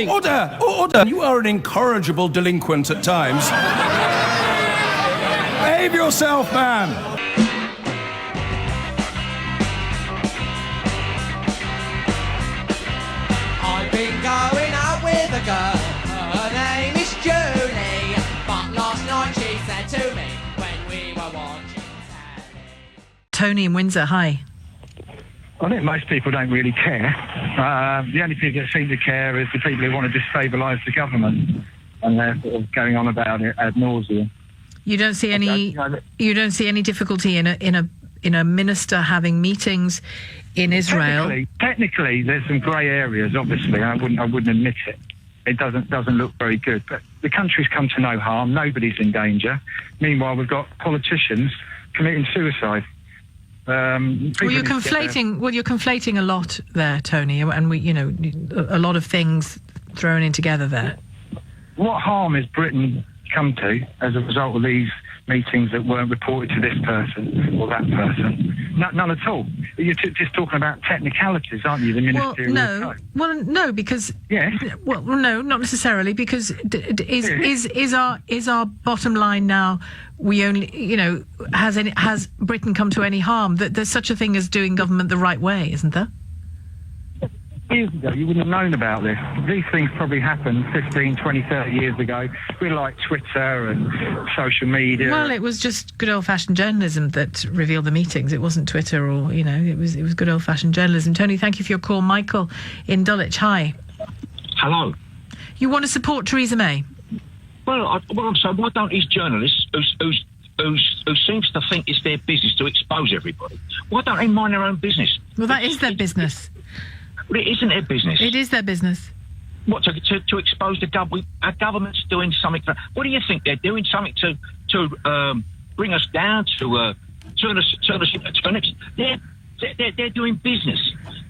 Order! Order! You are an incorrigible delinquent at times. Behave yourself, man! I've been going out with a girl, her name is Julie, but last night she said to me when we were watching telly. Tony in Windsor, hi. I think most people don't really care. The only people that seem to care is the people who want to destabilise the government, and they're sort of going on about it ad nauseum. You don't see any. You don't see any difficulty in a minister having meetings in Israel. Technically, there's some grey areas. Obviously, I wouldn't admit it. It doesn't look very good. But the country's come to no harm. Nobody's in danger. Meanwhile, we've got politicians committing suicide. Well, you're conflating a lot there, Tony, and a lot of things thrown in together there. What harm has Britain come to as a result of these meetings that weren't reported to this person or that person? None at all. You're just talking about technicalities, aren't you? The ministerial no, because yes. Well, no, not necessarily, because is our bottom line now? We only, has Britain come to any harm? That there's such a thing as doing government the right way, isn't there? Years ago, you wouldn't have known about this. These things probably happened 15, 20, 30 years ago. We're like Twitter and social media. Well, it was just good old-fashioned journalism that revealed the meetings. It wasn't Twitter or, it was good old-fashioned journalism. Tony, thank you for your call. Michael in Dulwich, hi. Hello. You want to support Theresa May? Well, I'm saying, why don't these journalists who seems to think it's their business to expose everybody, why don't they mind their own business? Well, that is their business. Well, it isn't their business. It is their business. What, to expose the government? Our government's doing something. What do you think? They're doing something to bring us down, to turn us into turnips? They're doing business.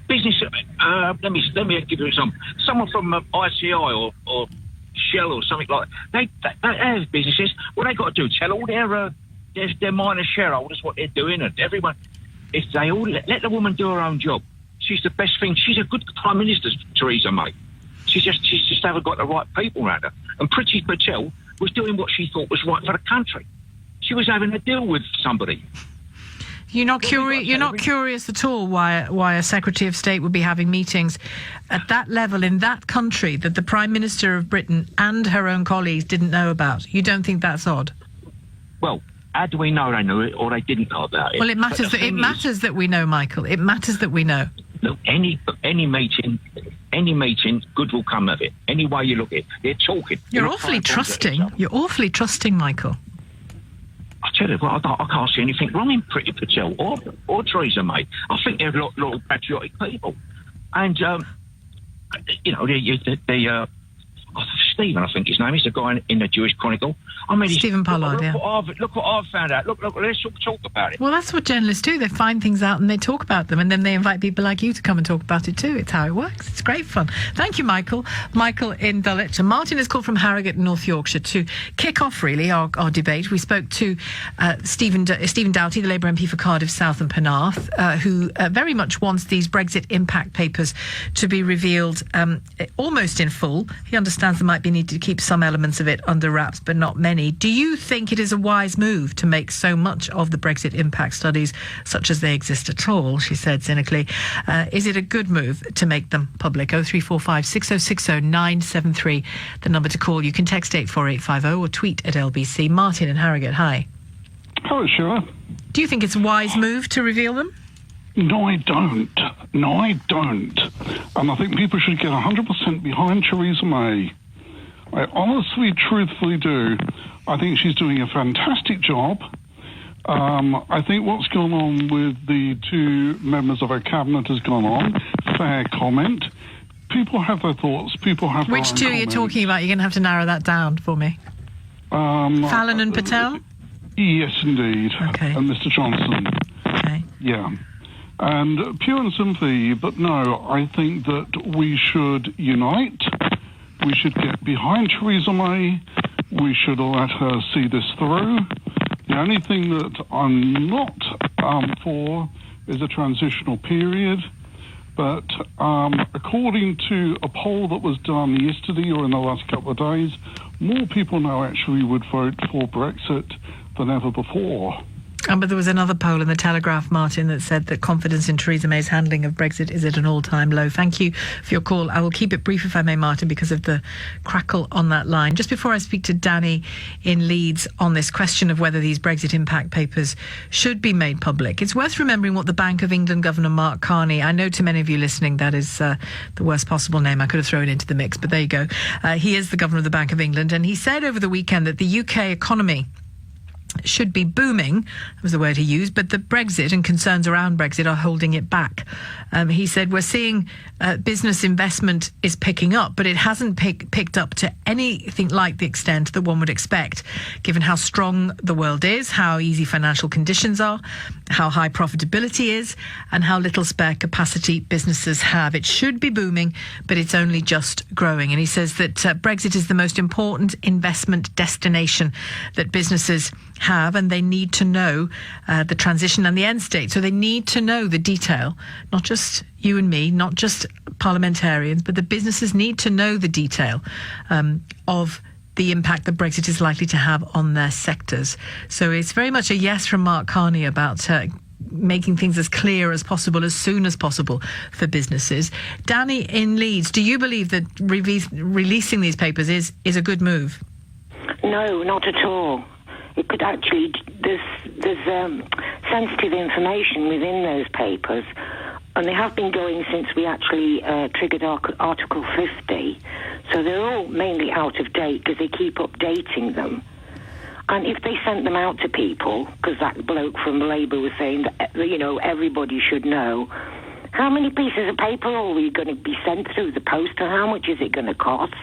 Business. Let me give you an example. Someone from ICI or Shell or something like that. They have businesses. What they got to do? Tell all their minor shareholders what they're doing, and everyone. If they all let the woman do her own job. She's the best thing. She's a good Prime Minister, Theresa May. She's just haven't got the right people around her. And Priti Patel was doing what she thought was right for the country. She was having a deal with somebody. You're not curious. You're not curious at all why a Secretary of State would be having meetings at that level in that country that the Prime Minister of Britain and her own colleagues didn't know about. You don't think that's odd? Well, how do we know they knew it or they didn't know about it? Well, it matters that we know, Michael. It matters that we know. Look, any meeting, good will come of it. Any way you look at it, they're talking. You're awfully trusting. You're awfully trusting, Michael. I tell you what, I can't see anything wrong in Priti Patel or Theresa May. I think they're little patriotic people, and Stephen, I think his name is, the guy in the Jewish Chronicle. I mean, Stephen Pollard, yeah. Look what I've found out. Look, let's talk about it. Well, that's what journalists do. They find things out and they talk about them, and then they invite people like you to come and talk about it too. It's how it works. It's great fun. Thank you, Michael. Michael in Dulwich. And Martin has called from Harrogate, North Yorkshire, to kick off, really, our debate. We spoke to Stephen Doughty, the Labour MP for Cardiff South and Penarth, who very much wants these Brexit impact papers to be revealed almost in full. He understands there might be need to keep some elements of it under wraps, but not many. Do you think it is a wise move to make so much of the Brexit impact studies, such as they exist at all, she said cynically? Is it a good move to make them public? 0345 6060 973, the number to call. You can text 84850 or tweet at LBC. Martin in Harrogate, hi. Hello, Sheila. Do you think it's a wise move to reveal them? No, I don't. And I think people should get 100% behind Theresa May. I honestly, truthfully do. I think she's doing a fantastic job. I think what's gone on with the two members of her cabinet has gone on. Fair comment. People have their thoughts. People have their own Which two comments. you're talking about? You're going to have to narrow that down for me. Fallon and Patel? Yes, indeed. Okay. And Mr. Johnson. Okay. Yeah. And pure and simply, but no, I think that we should unite. We should get behind Theresa May. We should let her see this through. The only thing that I'm not for is a transitional period. But according to a poll that was done yesterday or in the last couple of days, more people now actually would vote for Brexit than ever before. But there was another poll in the Telegraph, Martin, that said that confidence in Theresa May's handling of Brexit is at an all-time low. Thank you for your call. I will keep it brief, if I may, Martin, because of the crackle on that line. Just before I speak to Danny in Leeds on this question of whether these Brexit impact papers should be made public, it's worth remembering what the Bank of England Governor Mark Carney, I know to many of you listening that is the worst possible name I could have thrown into the mix, but there you go. He is the Governor of the Bank of England, and he said over the weekend that the UK economy should be booming, was the word he used, but the Brexit and concerns around Brexit are holding it back. He said, we're seeing business investment is picking up, but it hasn't picked up to anything like the extent that one would expect, given how strong the world is, how easy financial conditions are, how high profitability is, and how little spare capacity businesses have. It should be booming, but it's only just growing. And he says that Brexit is the most important investment destination that businesses have, and they need to know the transition and the end state. So they need to know the detail, not just you and me, not just parliamentarians, but the businesses need to know the detail of the impact that Brexit is likely to have on their sectors. So it's very much a yes from Mark Carney about making things as clear as possible, as soon as possible for businesses. Danny in Leeds, do you believe that releasing these papers is a good move? No, not at all. It could actually, there's sensitive information within those papers, and they have been going since we actually triggered Article 50. So they're all mainly out of date because they keep updating them. And if they sent them out to people, because that bloke from Labour was saying that, everybody should know, how many pieces of paper are we going to be sent through the post, and how much is it going to cost?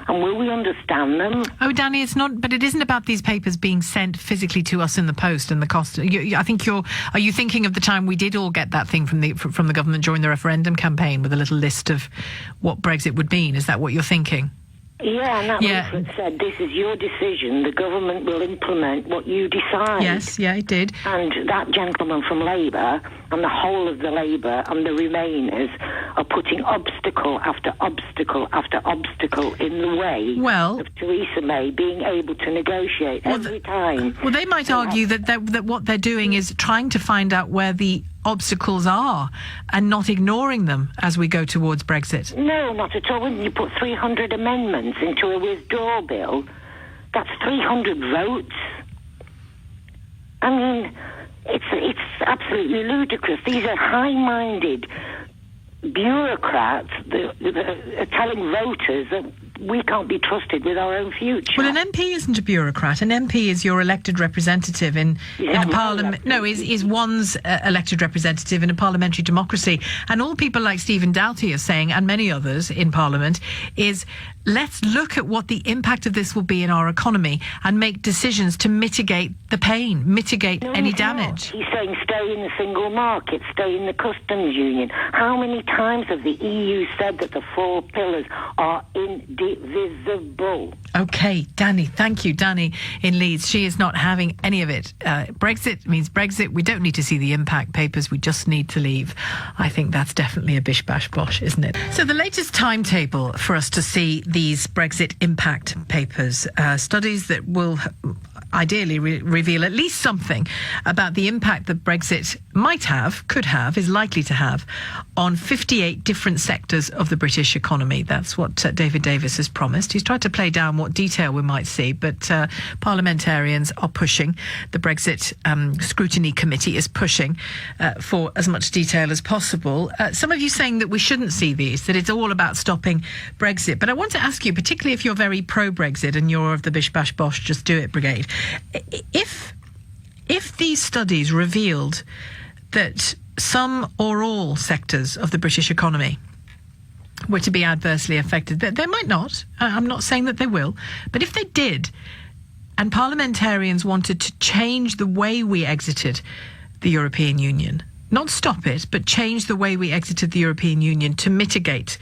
And will we understand them? Oh, Danny, it's not, but it isn't about these papers being sent physically to us in the post and the cost. I think are you thinking of the time we did all get that thing from the government during the referendum campaign with a little list of what Brexit would mean? Is that what you're thinking? Yeah, and that leaflet said, this is your decision, the government will implement what you decide. Yes, yeah, it did. And that gentleman from Labour and the whole of the Labour and the Remainers are putting obstacle after obstacle after obstacle in the way of Theresa May being able to negotiate every time. Well, they might argue that what they're doing is trying to find out where the obstacles are and not ignoring them as we go towards Brexit. No, not at all. When you put 300 amendments into a withdrawal bill, that's 300 votes. I mean, it's absolutely ludicrous. These are high-minded bureaucrats that are telling voters that we can't be trusted with our own future. Well, an MP isn't a bureaucrat. An MP is your elected representative in a parliament. No, is one's elected representative in a parliamentary democracy. And all people like Stephen Doughty are saying, and many others in Parliament, is let's look at what the impact of this will be in our economy and make decisions to mitigate the pain, mitigate any damage. He's saying stay in the single market, stay in the customs union. How many times have the EU said that the 4 pillars are indivisible? OK, Danny, thank you. Danny in Leeds, she is not having any of it. Brexit means Brexit. We don't need to see the impact papers. We just need to leave. I think that's definitely a bish bash bosh, isn't it? So the latest timetable for us to see these Brexit impact papers, studies that will ideally reveal at least something about the impact that Brexit might have, could have, is likely to have on 58 different sectors of the British economy. That's what David Davis has promised. He's tried to play down what detail we might see, but parliamentarians are pushing. The Brexit Scrutiny Committee is pushing for as much detail as possible. Some of you saying that we shouldn't see these, that it's all about stopping Brexit. But I want to ask you, particularly if you're very pro-Brexit and you're of the bish bash bosh, just do it brigade, if these studies revealed that some or all sectors of the British economy were to be adversely affected, they might not. I'm not saying that they will. But if they did, and parliamentarians wanted to change the way we exited the European Union, not stop it, but change the way we exited the European Union to mitigate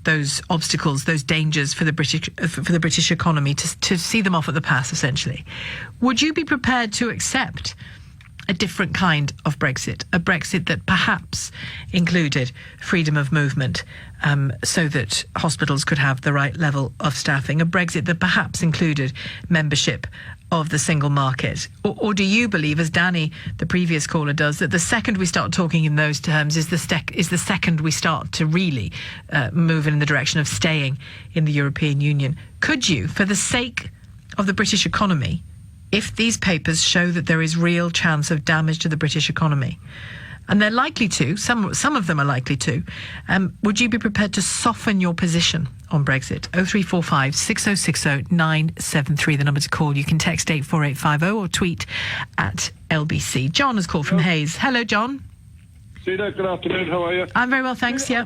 those obstacles, those dangers for the British economy, to see them off at the pass, essentially. Would you be prepared to accept a different kind of Brexit, a Brexit that perhaps included freedom of movement so that hospitals could have the right level of staffing, a Brexit that perhaps included membership of the single market? Or do you believe, as Danny, the previous caller, does, that the second we start talking in those terms is the second we start to really move in the direction of staying in the European Union? Could you, for the sake of the British economy, if these papers show that there is real chance of damage to the British economy, and they're likely to, some of them are likely to, would you be prepared to soften your position on Brexit? 0345 6060 973, the number to call. You can text 84850 or tweet at LBC. John has called from Hayes. Hello, John. Sheila, good afternoon. How are you? I'm very well, thanks. Yeah.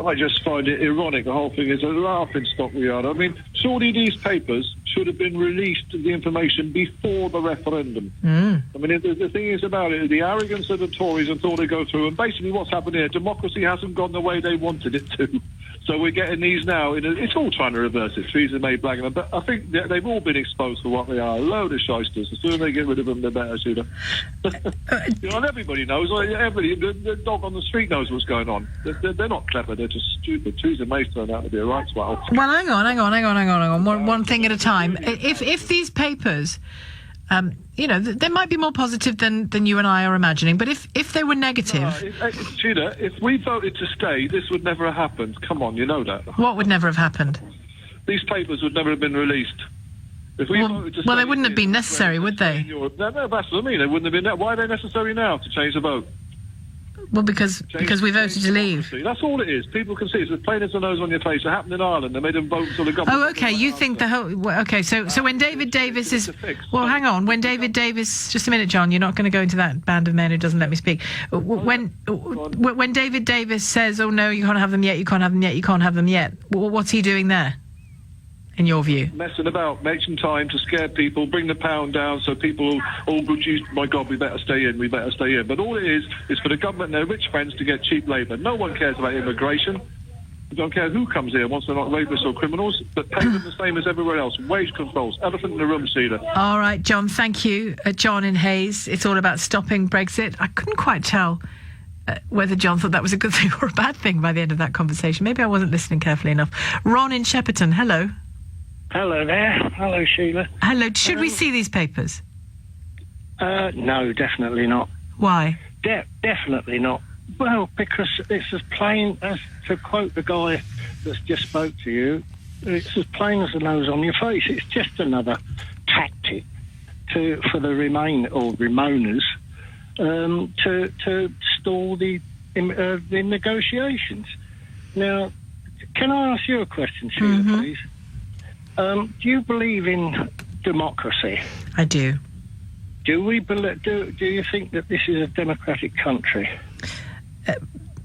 I just find it ironic. The whole thing is a laughing stock we are. I mean, surely these papers should have been released, the information, before the referendum. I mean, the thing is about it, the arrogance of the Tories and thought they'd go through. And basically what's happened here, democracy hasn't gone the way they wanted it to. So we're getting these now. It's all trying to reverse it. Theresa May blagging them. But I think they've all been exposed for what they are. A load of shysters. As soon as they get rid of them, they're better, Sheila. You know, and everybody knows. The dog on the street knows what's going on. They're not clever. They're just stupid. Theresa May's turned out to be a right swell. Well, hang on. One thing at a time. If these papers... you know, they might be more positive than you and I are imagining, but if they were negative... Sheila, if we voted to stay, this would never have happened. Come on, you know that. What would never have happened? These papers would never have been released. If we voted to stay, they wouldn't have been necessary, would they? No, that's what I mean. They wouldn't have been. Why are they necessary now to change the vote? Well, because we voted to leave. That's all it is. People can see it's as plain as the nose on your face. It happened in Ireland. They made them vote until the government... Oh, okay. You think the whole... Okay, so when David Davis is... Well, hang on. When David Davis... Just a minute, John. You're not going to go into that band of men who doesn't let me speak. When David Davis says, oh, no, you can't have them yet, you can't have them yet, you can't have them yet, what's he doing there, in your view? Messing about, making time to scare people, bring the pound down so people all produce, my God, we better stay in. But all it is for the government and their rich friends to get cheap labour. No one cares about immigration. We don't care who comes here once they're not rapists or criminals, but pay them the same as everywhere else. Wage controls, elephant in the room, Sheila. All right, John, thank you. John in Hayes, it's all about stopping Brexit. I couldn't quite tell whether John thought that was a good thing or a bad thing by the end of that conversation. Maybe I wasn't listening carefully enough. Ron in Shepperton, hello. Hello there. Hello, Sheila. Hello. Should we see these papers? No, definitely not. Why? Definitely not. Well, because it's as plain as, to quote the guy that's just spoke to you, it's as plain as the nose on your face. It's just another tactic for the Remainers to stall the negotiations. Now, can I ask you a question, Sheila, please? Do you believe in democracy? I do. Do you think that this is a democratic country?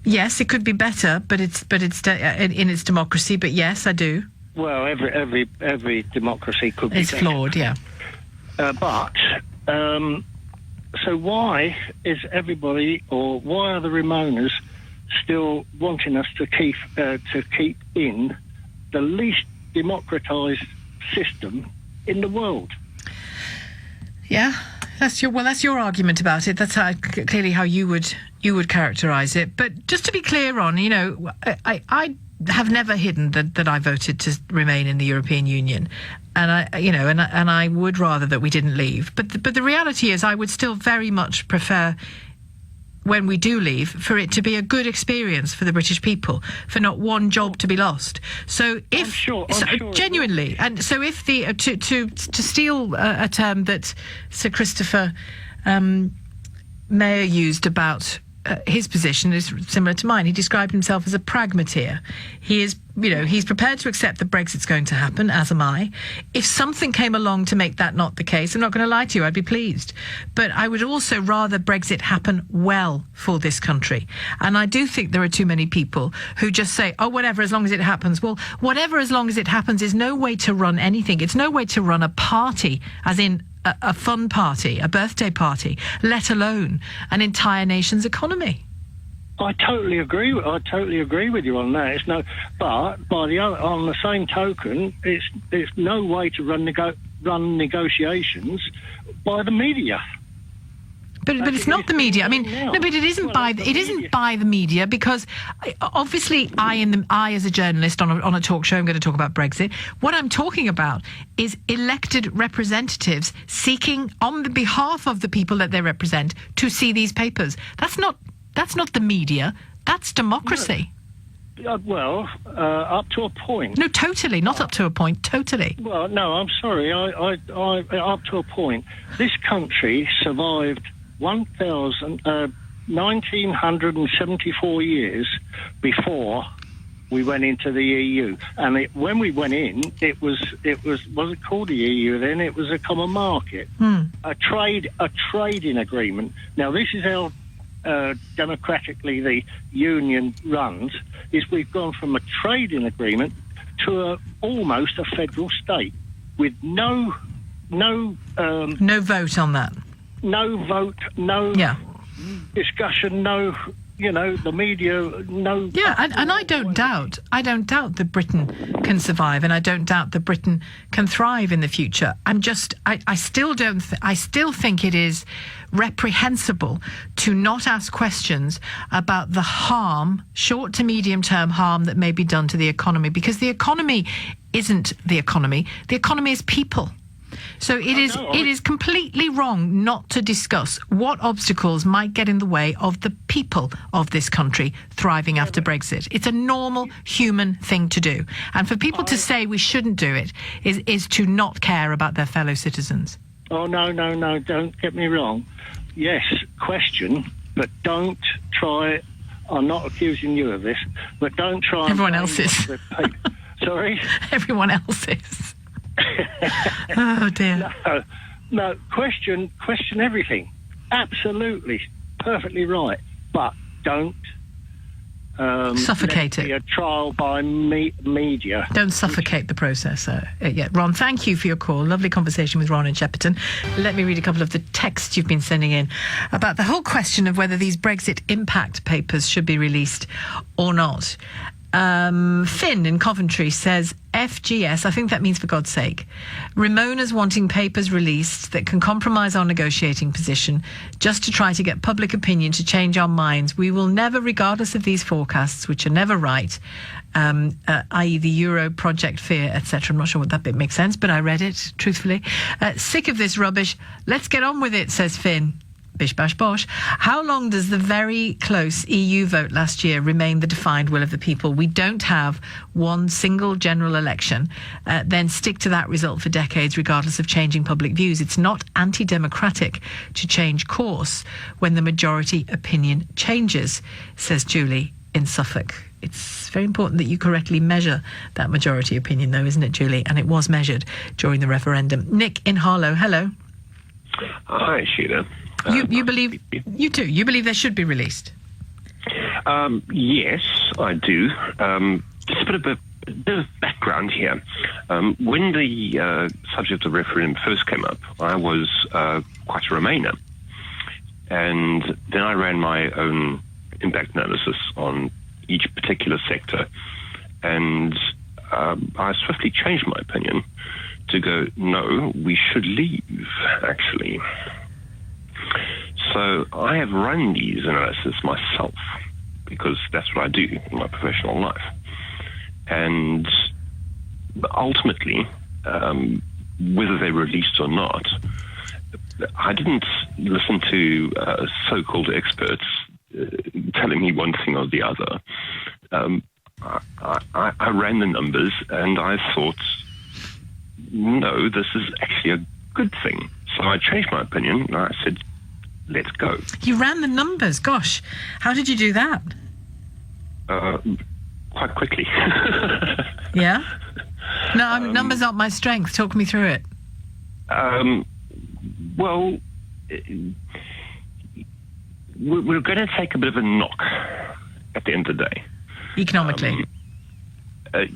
Yes, it could be better, but it's in its democracy. But yes, I do. Well, every democracy could be. It's better. Flawed, yeah. So why is everybody, or why are the Remainers still wanting us to keep in the least democratised system in the world? Yeah, that's your argument about it. That's clearly how you would characterise it. But just to be clear on, you know, I have never hidden that I voted to remain in the European Union, and I would rather that we didn't leave. But the reality is, I would still very much prefer, when we do leave, for it to be a good experience for the British people, for not one job to be lost. So if I'm sure genuinely, and so if the to steal a term that Sir Christopher Mayer used about his position is similar to mine. He described himself as a pragmateer. He is, he's prepared to accept that Brexit's going to happen, as am I. If something came along to make that not the case, I'm not going to lie to you, I'd be pleased. But I would also rather Brexit happen well for this country. And I do think there are too many people who just say, oh, whatever, as long as it happens. Well, whatever, as long as it happens, is no way to run anything. It's no way to run a party, as in a fun party, a birthday party, let alone an entire nation's economy. I totally agree with you on that. But on the same token, it's no way to run negotiations by the media. But it's not the media. I mean, no, but it isn't by the media, because obviously I as a journalist on a talk show, I'm going to talk about Brexit. What I'm talking about is elected representatives seeking on the behalf of the people that they represent to see these papers. That's not the media. That's democracy. Well, up to a point. No, totally. Not up to a point. Totally. Well, no, I'm sorry. I up to a point. This country survived 1974 years before we went into the EU. And when we went in, it was it called the EU then? It was a common market, a trading agreement. Now, this is how democratically the union runs. Is we've gone from a trading agreement to almost a federal state with no vote on that. No vote, no discussion, no, the media, no. Yeah, and I don't doubt that Britain can survive, and I don't doubt that Britain can thrive in the future. I still think it is reprehensible to not ask questions about the harm, short to medium term harm, that may be done to the economy, because the economy isn't the economy. The economy is people. So it is completely wrong not to discuss what obstacles might get in the way of the people of this country thriving after Brexit. It's a normal human thing to do. And for people to say we shouldn't do it is to not care about their fellow citizens. Oh, no, don't get me wrong. Yes, question, but don't try. I'm not accusing you of this, but don't try. Everyone else is. Sorry? Everyone else is. Oh, dear. No, question everything. Absolutely, perfectly right. But don't suffocate it. Be a trial by media. Don't suffocate the process. Ron, thank you for your call. Lovely conversation with Ron in Shepperton. Let me read a couple of the texts you've been sending in about the whole question of whether these Brexit impact papers should be released or not. Finn in Coventry says, FGS, I think that means for God's sake. Ramona's wanting papers released that can compromise our negotiating position just to try to get public opinion to change our minds. We will never, regardless of these forecasts, which are never right, i.e. the Euro project fear, etc. I'm not sure what that bit makes sense, but I read it, truthfully. Sick of this rubbish. Let's get on with it, says Finn. Bish, bash, bosh. How long does the very close EU vote last year remain the defined will of the people? We don't have one single general election, then stick to that result for decades, regardless of changing public views. It's not anti-democratic to change course when the majority opinion changes, says Julie in Suffolk. It's very important that you correctly measure that majority opinion, though, isn't it, Julie? And it was measured during the referendum. Nick in Harlow, hello. Hi, Sheila. You believe they should be released? Yes, I do. Just a bit of background here. When the subject of the referendum first came up, I was quite a Remainer. And then I ran my own impact analysis on each particular sector. And I swiftly changed my opinion to go, no, we should leave, actually. So I have run these analyses myself because that's what I do in my professional life. And ultimately, whether they were released or not, I didn't listen to so-called experts telling me one thing or the other. I ran the numbers and I thought, no, this is actually a good thing. So I changed my opinion and I said, let's go. You ran the numbers. Gosh, how did you do that? Quite quickly. Yeah? No, numbers aren't my strength. Talk me through it. Well, we're going to take a bit of a knock at the end of the day. Economically?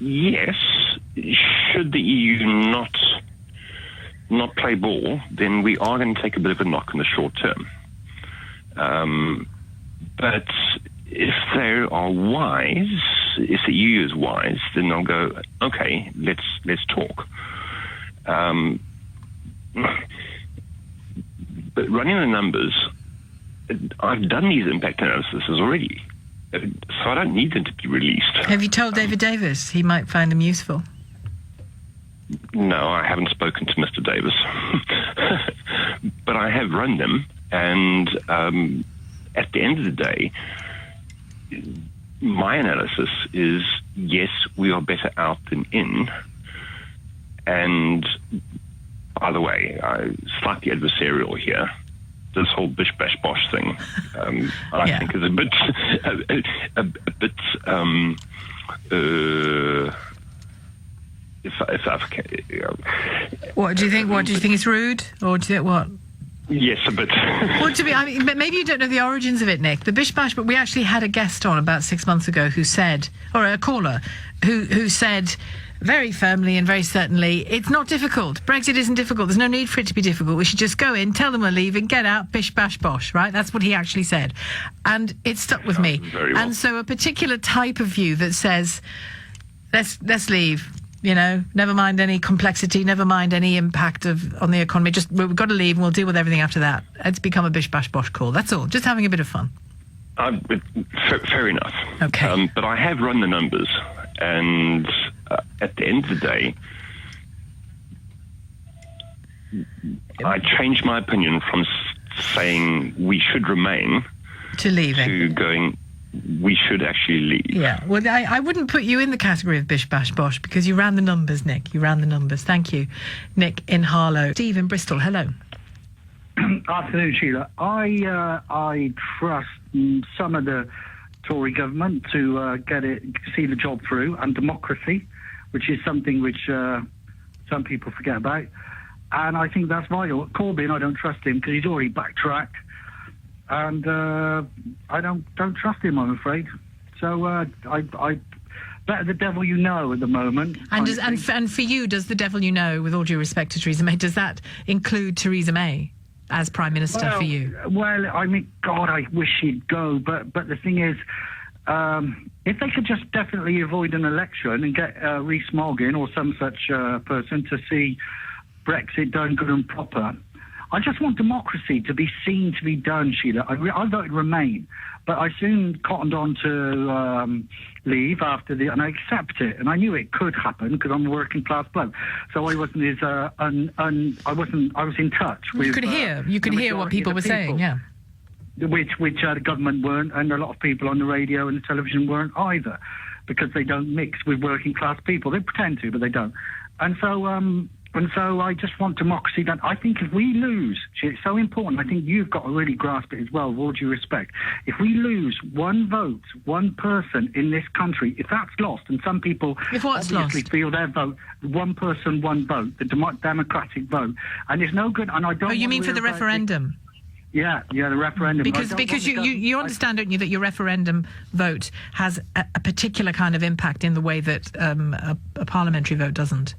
Yes. Should the EU not play ball, then we are going to take a bit of a knock in the short term. But if they are wise, if the EU is wise, then they'll go, okay, let's talk. But running the numbers, I've done these impact analyses already, so I don't need them to be released. Have you told David Davis? He might find them useful. No, I haven't spoken to Mr. Davis. But I have run them, and at the end of the day, my analysis is, yes, we are better out than in. And, by the way, slightly adversarial here. This whole bish bash bosh thing, I think is a bit, What do you think? What do you think is rude, or do you think what? Yes, a bit. Well, but maybe you don't know the origins of it, Nick. The bish bash. But we actually had a guest on about 6 months ago who said, or a caller who said very firmly and very certainly, it's not difficult. Brexit isn't difficult. There's no need for it to be difficult. We should just go in, tell them we're leaving, get out, bish bash bosh. Right? That's what he actually said, and it stuck with me. Very well. And so, a particular type of view that says, let's leave. You know, never mind any complexity, never mind any impact on the economy. Just, we've got to leave and we'll deal with everything after that. It's become a bish bash bosh call. That's all. Just having a bit of fun. Fair enough. Okay. But I have run the numbers, and at the end of the day, I changed my opinion from saying we should remain to leaving to going, we should actually leave. Yeah, well, I wouldn't put you in the category of bish bash bosh because you ran the numbers, Nick. You ran the numbers. Thank you, Nick in Harlow. Steve in Bristol, hello. Afternoon, Sheila. I trust some of the Tory government to see the job through, and democracy, which is something which some people forget about. And I think that's vital. Corbyn, I don't trust him because he's already backtracked. And I don't trust him, I'm afraid. So I better the devil you know at the moment. And for you, does the devil you know, with all due respect to Theresa May, does that include Theresa May as Prime Minister for you? Well, I mean, God, I wish she'd go. But the thing is, if they could just definitely avoid an election and get Rees-Mogg or some such person to see Brexit done good and proper. I just want democracy to be seen to be done, Sheila. I voted Remain, but I soon cottoned on to leave and I accept it. And I knew it could happen because I'm a working class bloke. So I wasn't as I was in touch with. You could hear what people were saying, yeah. Which the government weren't, and a lot of people on the radio and the television weren't either, because they don't mix with working class people. They pretend to, but they don't. And so I just want democracy done. I think if we lose, it's so important. I think you've got to really grasp it as well, with all due respect. If we lose one vote, one person in this country, if that's lost, and some people obviously feel their vote, one person, one vote, the democratic vote, and it's no good. And I don't. Oh, you mean for the referendum? Yeah, the referendum. Because you understand, don't you, that your referendum vote has a particular kind of impact in the way that a parliamentary vote doesn't.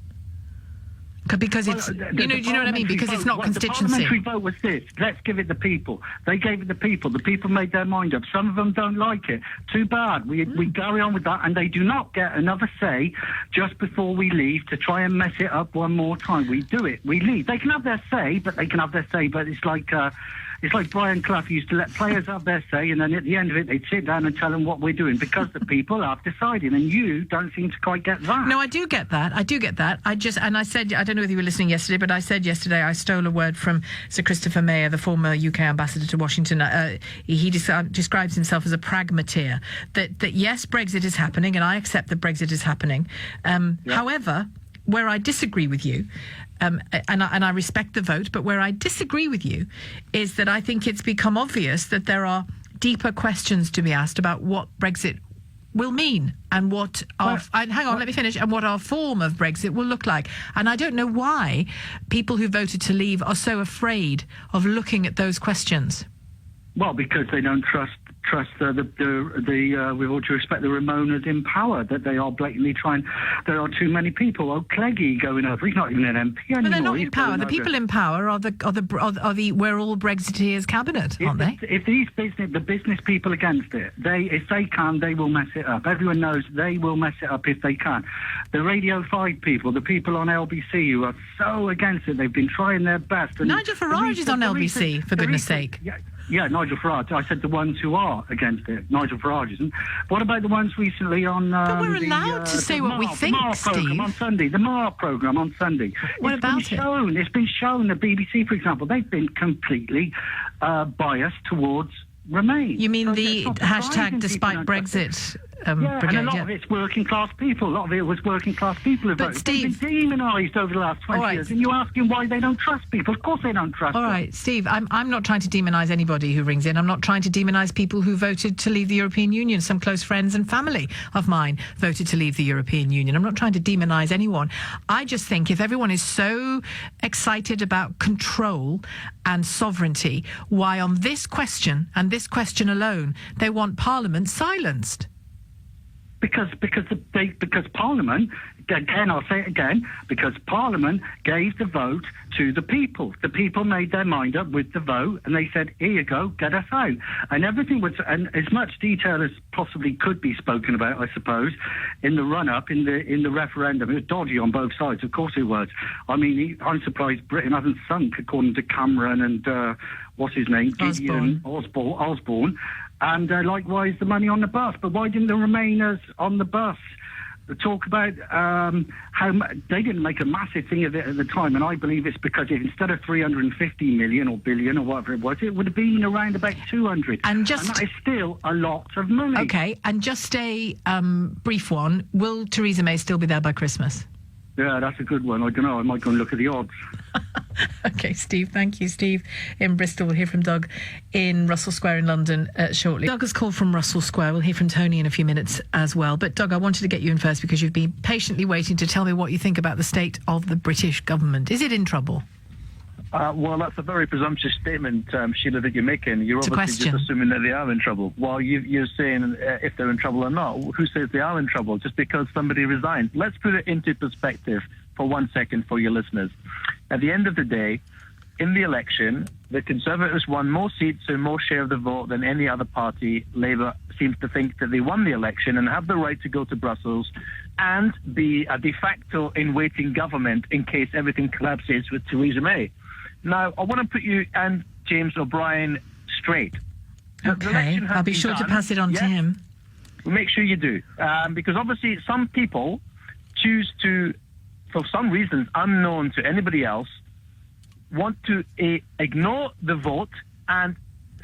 Because it's, do you know what I mean? Because it's not constituency. The parliamentary vote was this. Let's give it the people. They gave it the people. The people made their mind up. Some of them don't like it. Too bad. We carry on with that, and they do not get another say just before we leave to try and mess it up one more time. We do it. We leave. They can have their say, but it's like Brian Clough used to let players have their say, and then at the end of it, they'd sit down and tell them what we're doing, because the people have decided, and you don't seem to quite get that. No, I do get that. I said, I don't know whether you were listening yesterday, but I said yesterday I stole a word from Sir Christopher Mayer, the former UK ambassador to Washington. He describes himself as a pragmateer, that yes, Brexit is happening, and I accept that Brexit is happening. However, where I disagree with you, and I respect the vote, but where I disagree with you is that I think it's become obvious that there are deeper questions to be asked about what Brexit will mean and what and what our form of Brexit will look like. And I don't know why people who voted to leave are so afraid of looking at those questions. Well, because they don't trust the with all due respect, the Ramonas in power, that they are blatantly trying. There are too many people. Oh, Cleggie going over. He's not even an MP anymore. But they're not in power. The people in power are the We're All Brexiteers cabinet, aren't they? If the business people against it, if they can, they will mess it up. Everyone knows they will mess it up if they can. The Radio 5 people, the people on LBC who are so against it, they've been trying their best. And Nigel Farage is on LBC, for goodness sake. Yeah. Nigel Farage. I said the ones who are against it. Nigel Farage isn't. What about the ones recently on... but we're allowed to say what we think, Steve. On Sunday. The Moron programme on Sunday. What about it? It's been shown, the BBC, for example, they've been completely biased towards Remain. You mean So the it's not hashtag surprising despite people don't trust it. Brexit And brigade? a lot of it's working class people. A lot of it was working class people who But voted. Steve- They've been demonised over the last 20 All right. years, and you're asking why they don't trust people. Of course they don't trust All them. right, Steve, I'm not trying to demonise anybody who rings in. I'm not trying to demonise people who voted to leave the European Union. Some close friends and family of mine voted to leave the European Union. I'm not trying to demonise anyone. I just think if everyone is so excited about control and sovereignty, why on this question and this question alone, they want Parliament silenced? Because Parliament, again, I'll say it again, because Parliament gave the vote to the people. The people made their mind up with the vote, and they said, here you go, get us out. And everything was, and as much detail as possibly could be spoken about, I suppose, in the run-up, in the referendum. It was dodgy on both sides, of course it was. I mean, I'm surprised Britain hasn't sunk, according to Cameron and, what's his name? Gideon Osborne. And likewise, the money on the bus. But why didn't the Remainers on the bus talk about how they didn't make a massive thing of it at the time? And I believe it's because instead of 350 million or billion or whatever it was, it would have been around about 200. And that is still a lot of money. Okay, and just a brief one. Will Theresa May still be there by Christmas? Yeah, that's a good one. I don't know. I might go and look at the odds. Okay, Steve. Thank you, Steve. In Bristol, we'll hear from Doug in Russell Square in London shortly. Doug has called from Russell Square. We'll hear from Tony in a few minutes as well. But Doug, I wanted to get you in first because you've been patiently waiting to tell me what you think about the state of the British government. Is it in trouble? Well, that's a very presumptuous statement, Sheila, that you're making. You're It's a obviously question. just assuming that they are in trouble. Well, you're saying if they're in trouble or not. Who says they are in trouble just because somebody resigned? Let's put it into perspective for 1 second for your listeners. At the end of the day, in the election, the Conservatives won more seats and more share of the vote than any other party. Labour seems to think that they won the election and have the right to go to Brussels and be a de facto in waiting government in case everything collapses with Theresa May. Now, I want to put you and James O'Brien straight. The Okay, election has I'll be been sure to done. pass it on to Yes. him. Make sure you do. Because obviously some people choose to, for some reasons unknown to anybody else, want to ignore the vote and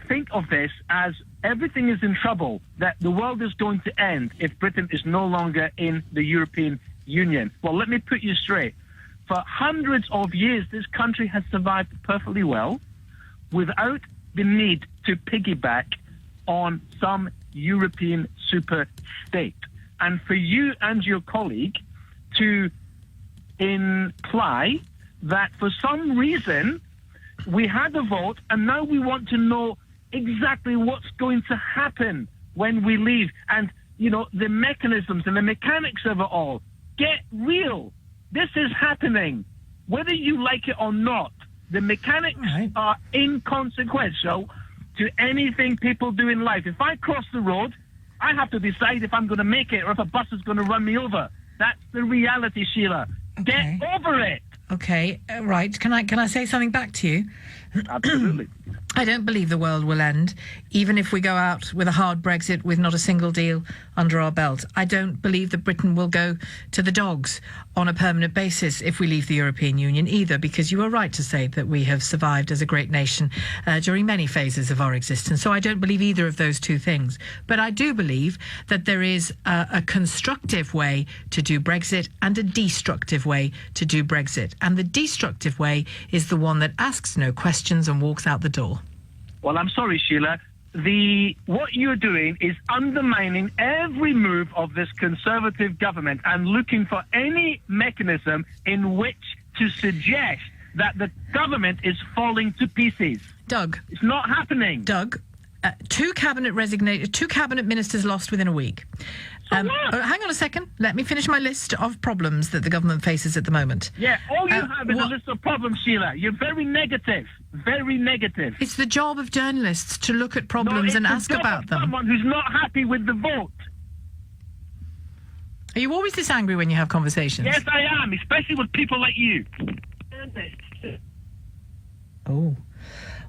think of this as everything is in trouble, that the world is going to end if Britain is no longer in the European Union. Well, let me put you straight. For hundreds of years, this country has survived perfectly well without the need to piggyback on some European super state. And for you and your colleague to imply that for some reason we had a vote and now we want to know exactly what's going to happen when we leave and, you know, the mechanisms and the mechanics of it all. Get real. This is happening. Whether you like it or not, the mechanics are inconsequential to anything people do in life. If I cross the road, I have to decide if I'm going to make it or if a bus is going to run me over. That's the reality, Sheila. Okay. Get over it. Okay, right. Can I say something back to you? Absolutely. I don't believe the world will end, even if we go out with a hard Brexit with not a single deal under our belt. I don't believe that Britain will go to the dogs on a permanent basis if we leave the European Union either, because you are right to say that we have survived as a great nation during many phases of our existence. So I don't believe either of those two things. But I do believe that there is a constructive way to do Brexit and a destructive way to do Brexit. And the destructive way is the one that asks no questions and walks out the door. Well, I'm sorry, Sheila. What you're doing is undermining every move of this Conservative government and looking for any mechanism in which to suggest that the government is falling to pieces. Doug. It's not happening. Doug, two cabinet ministers lost within a week. Hang on a second. Let me finish my list of problems that the government faces at the moment. Yeah, all you have is a list of problems, Sheila. You're very negative. Very negative. It's the job of journalists to look at problems and ask about them. Someone who's not happy with the vote. Are you always this angry when you have conversations? Yes, I am, especially with people like you. Oh.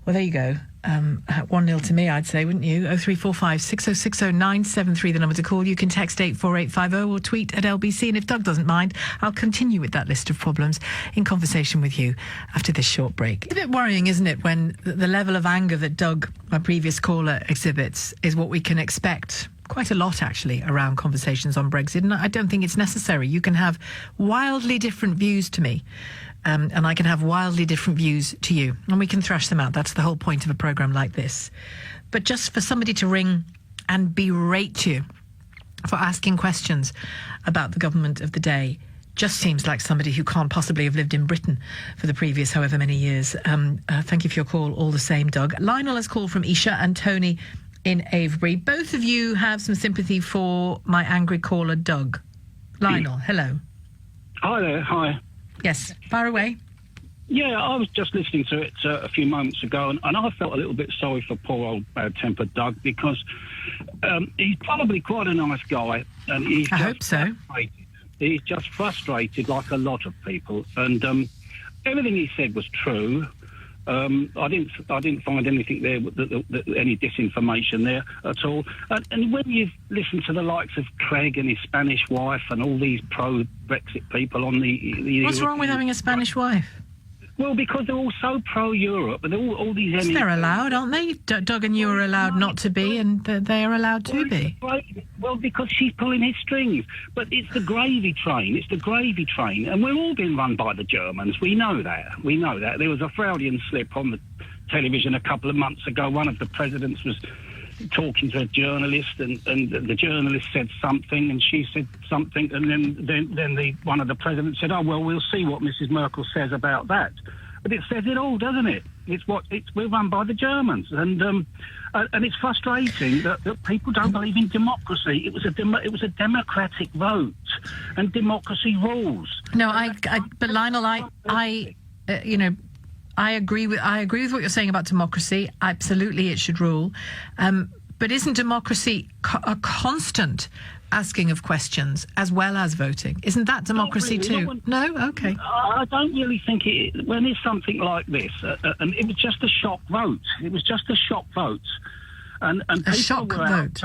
Well, there you go. 1-0 to me, I'd say, wouldn't you? 0345 6060 973, the number to call. You can text 84850 or tweet at LBC. And if Doug doesn't mind, I'll continue with that list of problems in conversation with you after this short break. It's a bit worrying, isn't it, when the level of anger that Doug, my previous caller, exhibits is what we can expect quite a lot, actually, around conversations on Brexit. And I don't think it's necessary. You can have wildly different views to me. And I can have wildly different views to you. And we can thrash them out. That's the whole point of a programme like this. But just for somebody to ring and berate you for asking questions about the government of the day just seems like somebody who can't possibly have lived in Britain for the previous however many years. Thank you for your call all the same, Doug. Lionel has called from Isha and Tony in Avebury. Both of you have some sympathy for my angry caller, Doug. Lionel, hello. Hi there, hi. Yes, far away. Yeah, I was just listening to it a few moments ago, and I felt a little bit sorry for poor old bad-tempered Doug, because he's probably quite a nice guy. And he's I hope so. He's just frustrated like a lot of people, and everything he said was true. I didn't find anything there, any disinformation there at all. And when you've listened to the likes of Clegg and his Spanish wife and all these pro-Brexit people on the What's wrong with having a Spanish wife? Well, because they're all so pro-Europe, and all these... They're allowed, aren't they? Doug and you are allowed not to be, and they are allowed to be. Well, because she's pulling his strings. But it's the gravy train. It's the gravy train. And we're all being run by the Germans. We know that. We know that. There was a Freudian slip on the television a couple of months ago. One of the presidents was talking to a journalist, and the journalist said something, and she said something, and then one of the presidents said, "Oh well, we'll see what Mrs. Merkel says about that." But it says it all, doesn't it? We're run by the Germans, and it's frustrating that people don't believe in democracy. It was a democratic vote, and democracy rules. No, but Lionel, I agree with what you're saying about democracy. Absolutely, it should rule. But isn't democracy a constant asking of questions as well as voting? Isn't that democracy too? No? Okay. I don't really think it... When there's something like this, and it was just a shock vote. It was just a shock vote. And a shock vote?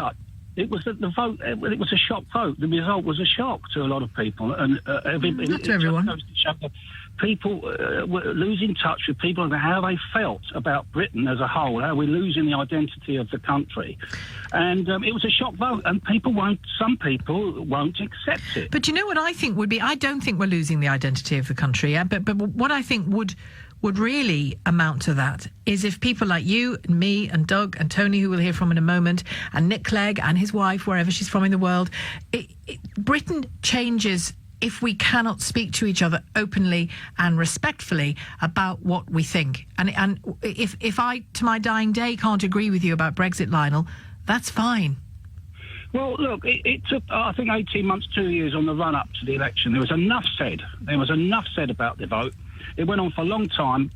It was the vote. It was a shock vote. The result was a shock to a lot of people, and not to everyone. People were losing touch with people and how they felt about Britain as a whole. How we're losing the identity of the country, and it was a shock vote. And some people won't accept it. But you know what I think would be? I don't think we're losing the identity of the country. But what I think would really amount to that is if people like you and me and Doug and Tony, who we'll hear from in a moment, and Nick Clegg and his wife, wherever she's from in the world, Britain changes if we cannot speak to each other openly and respectfully about what we think. And if I, to my dying day, can't agree with you about Brexit, Lionel, that's fine. Well, look, it took, I think, 18 months, 2 years on the run-up to the election. There was enough said. About the vote. It went on for a long time,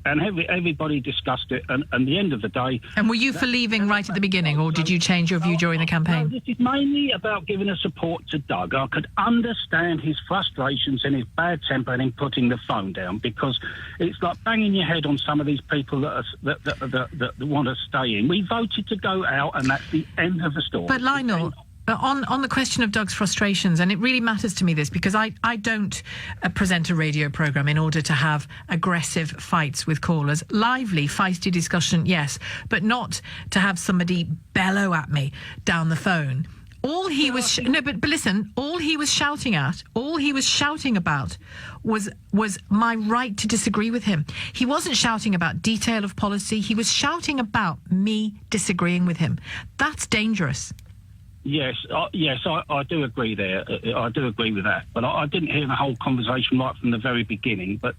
and everybody discussed it, and at the end of the day... And were you for leaving right at the beginning, or did you change your view during the campaign? No, this is mainly about giving a support to Doug. I could understand his frustrations and his bad temper and him putting the phone down, because it's like banging your head on some of these people that want to stay in. We voted to go out, and that's the end of the story. But Lionel... On the question of Doug's frustrations, and it really matters to me this, because I don't present a radio programme in order to have aggressive fights with callers. Lively, feisty discussion, yes, but not to have somebody bellow at me down the phone. All he was... but listen, all he was shouting about was my right to disagree with him. He wasn't shouting about detail of policy. He was shouting about me disagreeing with him. That's dangerous. Yes, I do agree there. I do agree with that. But I didn't hear the whole conversation right from the very beginning. But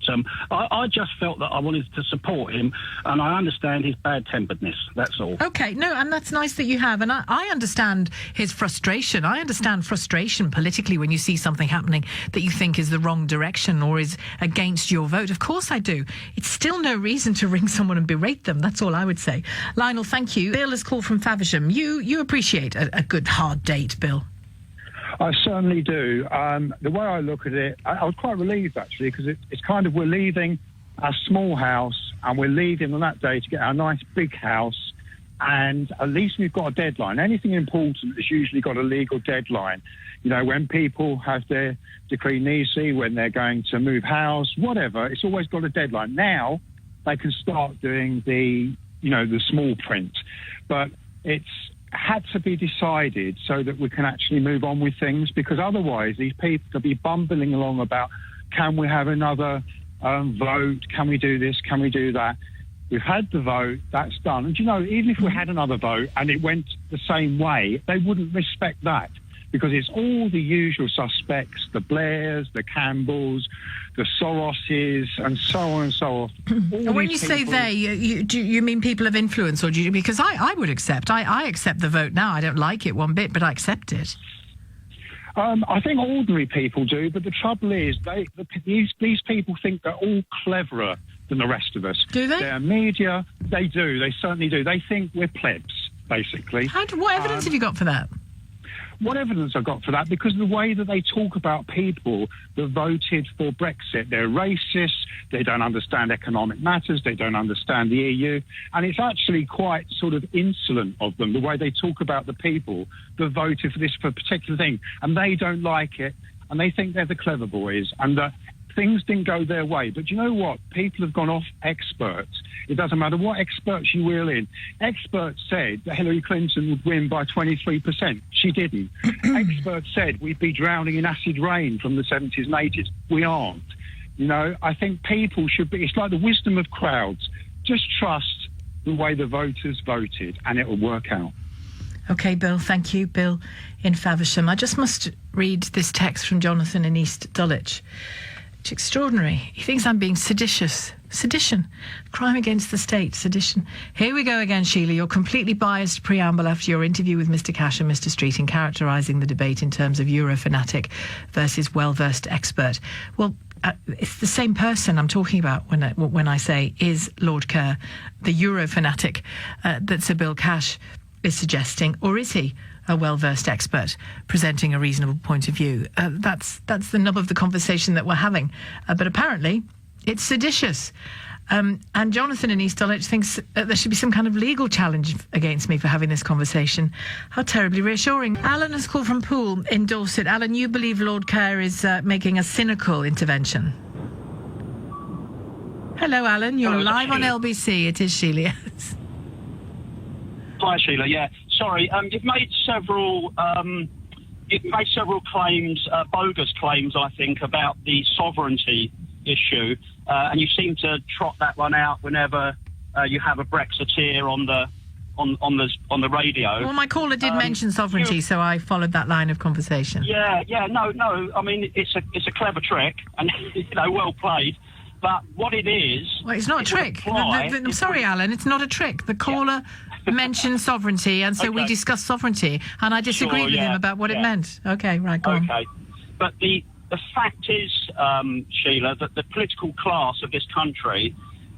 I just felt that I wanted to support him, and I understand his bad-temperedness. That's all. Okay, no, and that's nice that you have. And I understand his frustration. I understand frustration politically when you see something happening that you think is the wrong direction or is against your vote. Of course I do. It's still no reason to ring someone and berate them. That's all I would say. Lionel, thank you. Bill has called from Faversham. You appreciate a good hard date, Bill? I certainly do. The way I look at it, I was quite relieved, actually, because it's kind of, we're leaving our small house and we're leaving on that day to get our nice big house, and at least we've got a deadline. Anything important has usually got a legal deadline. You know, when people have their decree nisi, when they're going to move house, whatever, it's always got a deadline. Now they can start doing the small print, but it's had to be decided so that we can actually move on with things, because otherwise these people could be bumbling along about, can we have another vote? Can we do this? Can we do that? We've had the vote, that's done. And, even if we had another vote and it went the same way, they wouldn't respect that, because it's all the usual suspects, the Blairs, the Campbells, the Soroses, and so on and so on. When you say they, do you mean people of influence, or do you? Because I would accept. I accept the vote now. I don't like it one bit, but I accept it. I think ordinary people do, but the trouble is these people think they're all cleverer than the rest of us. Do they? Their media, they do. They certainly do. They think we're plebs, basically. What evidence have you got for that? What evidence I've got for that? Because the way that they talk about people that voted for Brexit, they're racist, they don't understand economic matters, they don't understand the EU, and it's actually quite sort of insolent of them, the way they talk about the people that voted for a particular thing, and they don't like it, and they think they're the clever boys, and that things didn't go their way. But you know what? People have gone off experts. It doesn't matter what experts you wheel in. Experts said that Hillary Clinton would win by 23%. She didn't. Experts said we'd be drowning in acid rain from the 70s and 80s. We aren't. I think people should be... It's like the wisdom of crowds. Just trust the way the voters voted, and it will work out. OK, Bill, thank you. Bill in Faversham. I just must read this text from Jonathan in East Dulwich. It's extraordinary. He thinks I'm being seditious. Sedition. Crime against the state. Sedition. Here we go again, Sheila. Your completely biased preamble after your interview with Mr. Cash and Mr. Street in characterising the debate in terms of Eurofanatic versus well-versed expert. Well, it's the same person I'm talking about when I say, is Lord Kerr the Eurofanatic that Sir Bill Cash is suggesting, or is he a well-versed expert presenting a reasonable point of view? That's the nub of the conversation that we're having. But apparently, it's seditious. And Jonathan in East Dulwich thinks there should be some kind of legal challenge against me for having this conversation. How terribly reassuring. Alan has called from Poole in Dorset. Alan, you believe Lord Kerr is making a cynical intervention? Hello, Alan. You're live on LBC. It is Sheila. Hi, Sheila. Yeah, sorry. You've made several claims, bogus claims, I think, about the sovereignty issue, and you seem to trot that one out whenever you have a Brexiteer on the radio. Well, my caller did mention sovereignty, so I followed that line of conversation. Yeah. No. I mean, it's a clever trick, and well played. But what it is... Well, it's not a trick. I'm sorry, Alan, it's not a trick. The caller mentioned sovereignty, and so we discussed sovereignty, and I disagreed with him about what it meant. OK, right, go on. OK. But the fact is, Sheila, that the political class of this country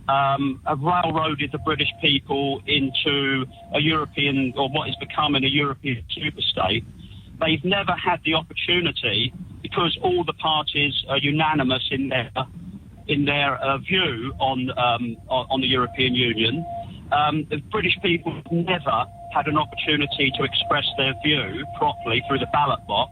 have railroaded the British people into a European, or what is becoming a European superstate. They've never had the opportunity, because all the parties are unanimous in their view on the European Union. The British people have never had an opportunity to express their view properly through the ballot box.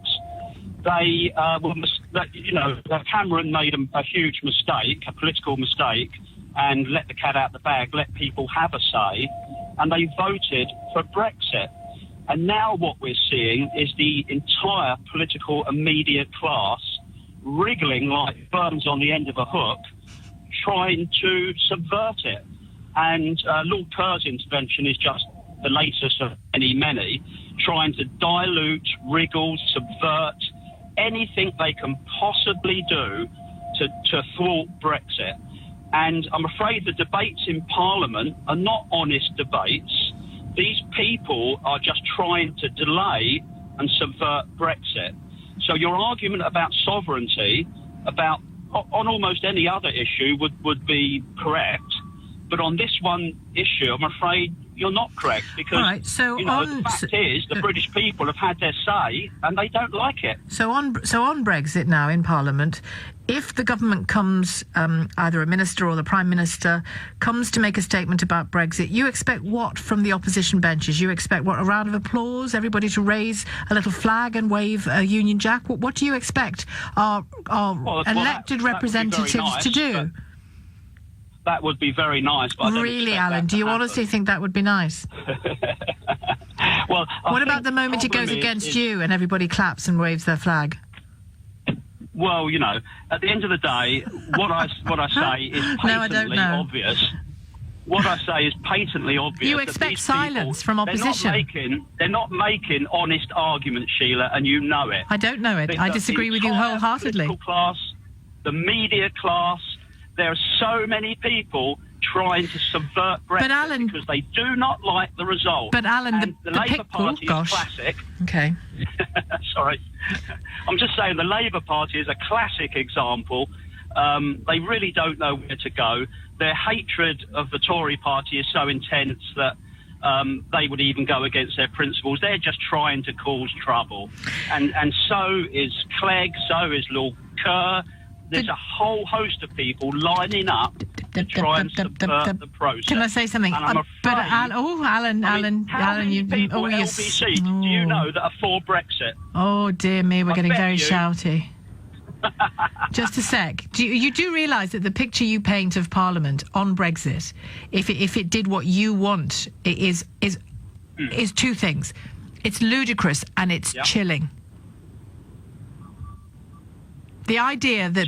Cameron made a huge mistake, a political mistake, and let the cat out the bag, let people have a say, and they voted for Brexit. And now what we're seeing is the entire political and media class wriggling like worms on the end of a hook, trying to subvert it. And Lord Kerr's intervention is just the latest of many, trying to dilute, wriggle, subvert anything they can possibly do to thwart Brexit. And I'm afraid the debates in Parliament are not honest debates. These people are just trying to delay and subvert Brexit. So your argument about sovereignty, on almost any other issue, would be correct. But on this one issue, I'm afraid you're not correct, because All right, so the fact is the British people have had their say and they don't like it. So on Brexit now in Parliament, if the government comes, either a minister or the Prime Minister comes to make a statement about Brexit, you expect what from the opposition benches? You expect what, a round of applause, everybody to raise a little flag and wave a Union Jack? What do you expect our elected representatives to do? That would be very nice. But really, Alan, do you honestly think that would be nice? Well, what about the moment it goes against you and everybody claps and waves their flag? Well, at the end of the day, what I say is patently obvious. What I say is patently obvious. You expect silence from opposition. They're not making honest arguments, Sheila, and you know it. I don't know it. I disagree with you wholeheartedly. The political class, the media class, there are so many people trying to subvert Brexit because they do not like the result. But Alan, the Labour Party is classic. Okay. Sorry. I'm just saying the Labour Party is a classic example. They really don't know where to go. Their hatred of the Tory Party is so intense that they would even go against their principles. They're just trying to cause trouble. And so is Clegg, so is Lord Kerr. There's a whole host of people lining up to try and subvert the process. Can I say something? And I'm afraid, Alan, how many people at LBC do you know that are for Brexit? Oh, dear me, we're getting very shouty. Just a sec. You do realise that the picture you paint of Parliament on Brexit, if it did what you want, it is two things. It's ludicrous and it's chilling. The idea that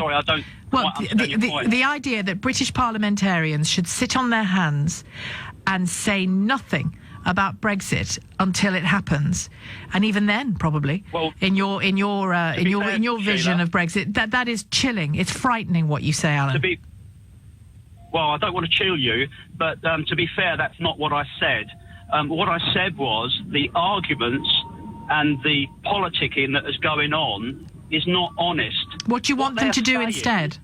the idea that British parliamentarians should sit on their hands and say nothing about Brexit until it happens, and even then, probably in your vision of Brexit, that is chilling. It's frightening what you say, Alan. Well, I don't want to chill you, but to be fair, that's not what I said. What I said was the arguments and the politicking that is going on is not honest. What do you want them to do instead?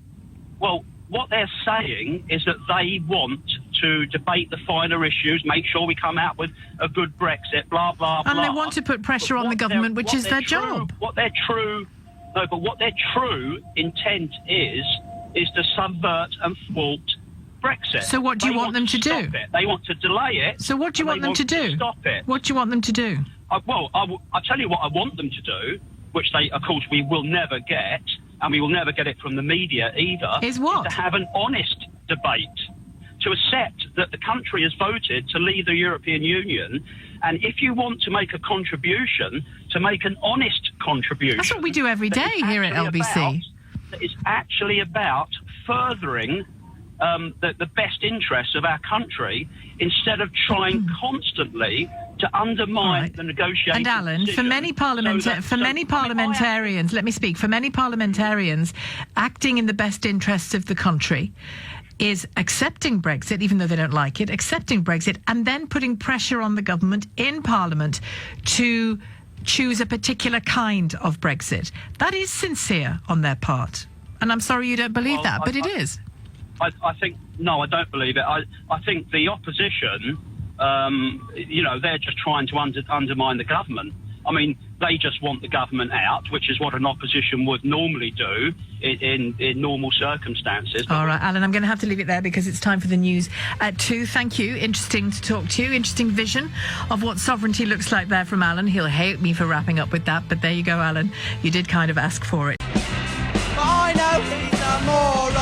Well, what they're saying is that they want to debate the finer issues, make sure we come out with a good Brexit, blah, blah, blah. And they want to put pressure on the government, which is their job. What their true intent is to subvert and thwart Brexit. So what do you want them to do? They want to delay it. So what do you want them to do? Stop it. What do you want them to do? I'll tell you what I want them to do, which of course, we will never get, and we will never get it from the media either, is what? To have an honest debate, to accept that the country has voted to leave the European Union, and if you want to make a contribution, to make an honest contribution. That's what we do every day here at LBC. It's actually about furthering the best interests of our country, instead of trying constantly to undermine the negotiation. And Alan, for many parliamentarians, let me speak, for many parliamentarians, acting in the best interests of the country is accepting Brexit, even though they don't like it, accepting Brexit, and then putting pressure on the government in Parliament to choose a particular kind of Brexit. That is sincere on their part. And I'm sorry you don't believe that, but it is. I think, no, I don't believe it. I think the opposition, they're just trying to undermine the government. I mean, they just want the government out, which is what an opposition would normally do in normal circumstances. All right, Alan, I'm going to have to leave it there because it's time for the news at 2. Thank you. Interesting to talk to you. Interesting vision of what sovereignty looks like there from Alan. He'll hate me for wrapping up with that, but there you go, Alan. You did kind of ask for it. I know he's a moron.